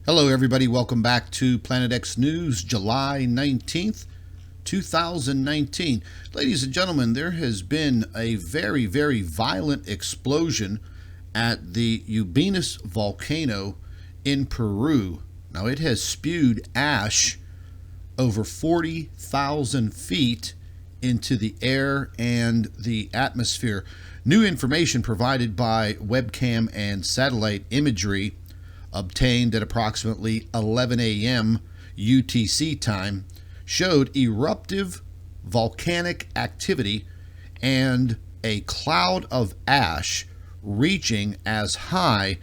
Hello everybody, welcome back to Planet X News, July 19th, 2019. Ladies and gentlemen, there has been a very violent explosion at the Ubinas volcano in Peru. Now it has spewed ash over 40,000 feet into the air and the atmosphere. New information provided by webcam and satellite imagery obtained at approximately 11 a.m. UTC time showed eruptive volcanic activity and a cloud of ash reaching as high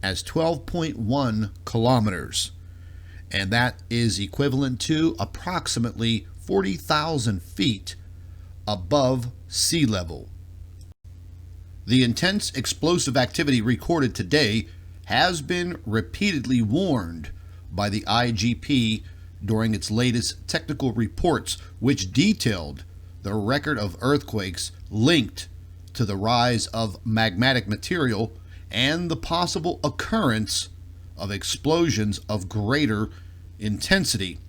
as 12.1 kilometers. And that is equivalent to approximately 40,000 feet above sea level. The intense explosive activity recorded today has been repeatedly warned by the IGP during its latest technical reports, which detailed the record of earthquakes linked to the rise of magmatic material and the possible occurrence of explosions of greater intensity.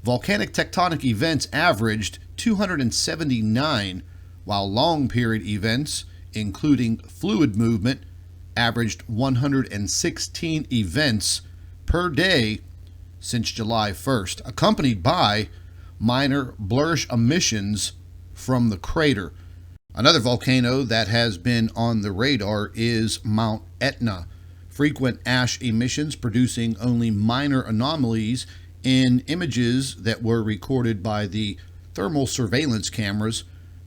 Volcanic tectonic events averaged 279, while long-period events, including fluid movement, averaged 116 events per day since July 1st, accompanied by minor blurrish emissions from the crater. Another volcano that has been on the radar is Mount Etna. Frequent ash emissions producing only minor anomalies in images that were recorded by the thermal surveillance cameras.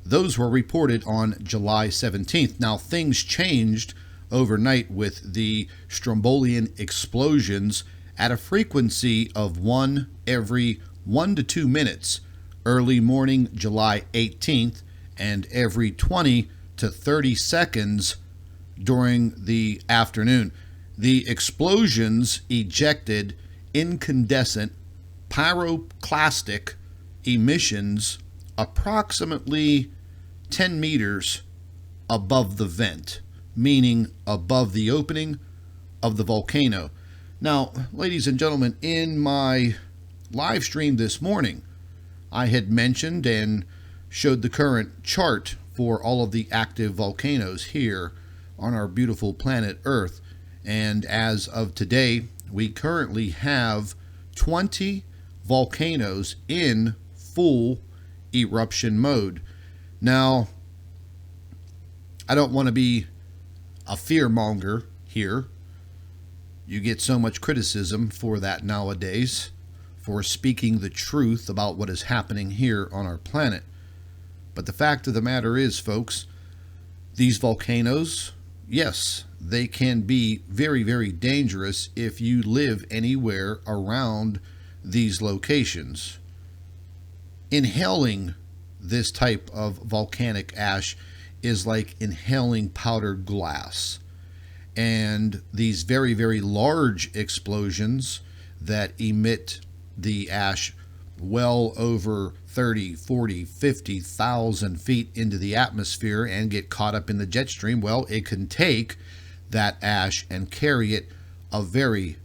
Those were reported on July 17th. Now, things changed overnight with the Strombolian explosions at a frequency of one every 1 to 2 minutes early morning July 18th and every 20 to 30 seconds during the afternoon. The explosions ejected incandescent pyroclastic emissions approximately 10 meters above the vent, meaning above the opening of the volcano. Now, ladies and gentlemen, in my live stream this morning, I had mentioned and showed the current chart for all of the active volcanoes here on our beautiful planet Earth. And as of today, we currently have 20 volcanoes in full eruption mode. Now, I don't want to be a fearmonger here. You get so much criticism for that nowadays, for speaking the truth about what is happening here on our planet. But the fact of the matter is, folks, these volcanoes, yes, they can be very dangerous if you live anywhere around these locations. Inhaling this type of volcanic ash is like inhaling powdered glass. And these very large explosions that emit the ash well over 30, 40, 50,000 feet into the atmosphere and get caught up in the jet stream, well, it can take that ash and carry it a very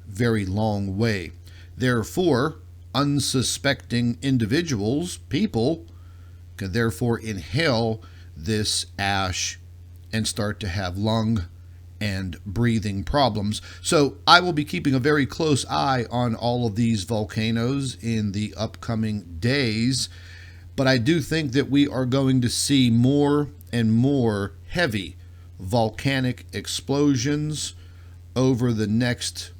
long way. Therefore, unsuspecting individuals, people, can therefore inhale this ash and start to have lung and breathing problems. So I will be keeping a very close eye on all of these volcanoes in the upcoming days, but I do think that we are going to see more and more heavy volcanic explosions over the next,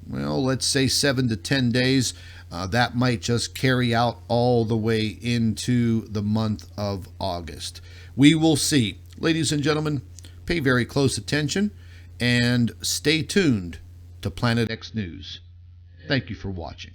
well, let's say 7 to 10 days. That might just carry out all the way into the month of August. We will see. Ladies and gentlemen, pay very close attention and stay tuned to Planet X News. Thank you for watching.